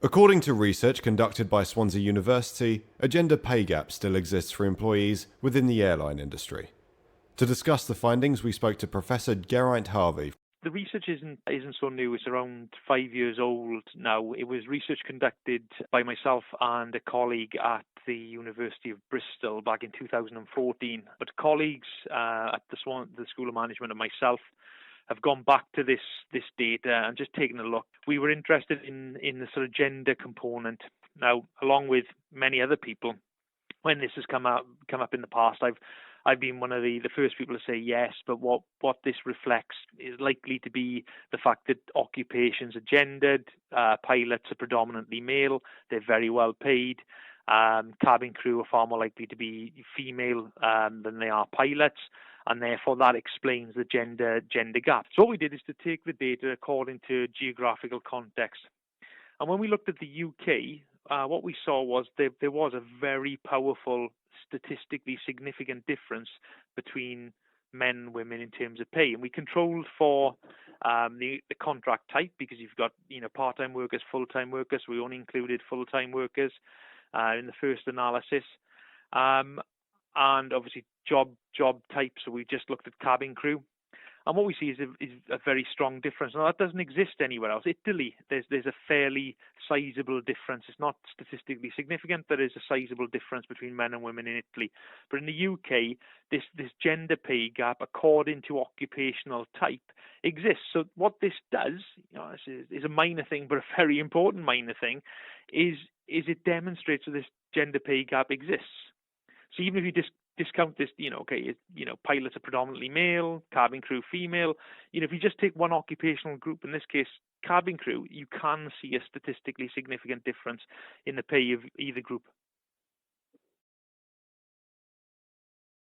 According to research conducted by Swansea University, a gender pay gap still exists for employees within the airline industry. To discuss the findings, we spoke to Professor Geraint Harvey. The research isn't so new. It's around 5 years old now. It was research conducted by myself and a colleague at the University of Bristol back in 2014. But colleagues at the School of Management and myself have gone back to this data and just taken a look. We were interested in the sort of gender component. Now, along with many other people, when this has come up in the past, I've been one of the first people to say yes, but what this reflects is likely to be the fact that occupations are gendered, pilots are predominantly male, they're very well paid, cabin crew are far more likely to be female than they are pilots, and therefore that explains the gender gap. So what we did is to take the data according to geographical context. And when we looked at the UK, what we saw was there was a very powerful, statistically significant difference between men and women in terms of pay. And we controlled for the contract type, because you've got part-time workers, full-time workers. We only included full-time workers in the first analysis. And obviously job type, so we just looked at cabin crew. And what we see is a very strong difference. Now, that doesn't exist anywhere else. Italy, there's a fairly sizable difference. It's not statistically significant. There is a sizable difference between men and women in Italy. But in the UK, this gender pay gap, according to occupational type, exists. So what this does, is a minor thing, but a very important minor thing, is it demonstrates that this gender pay gap exists. So even if you discount this, pilots are predominantly male, cabin crew female. If you just take one occupational group, in this case cabin crew, you can see a statistically significant difference in the pay of either group.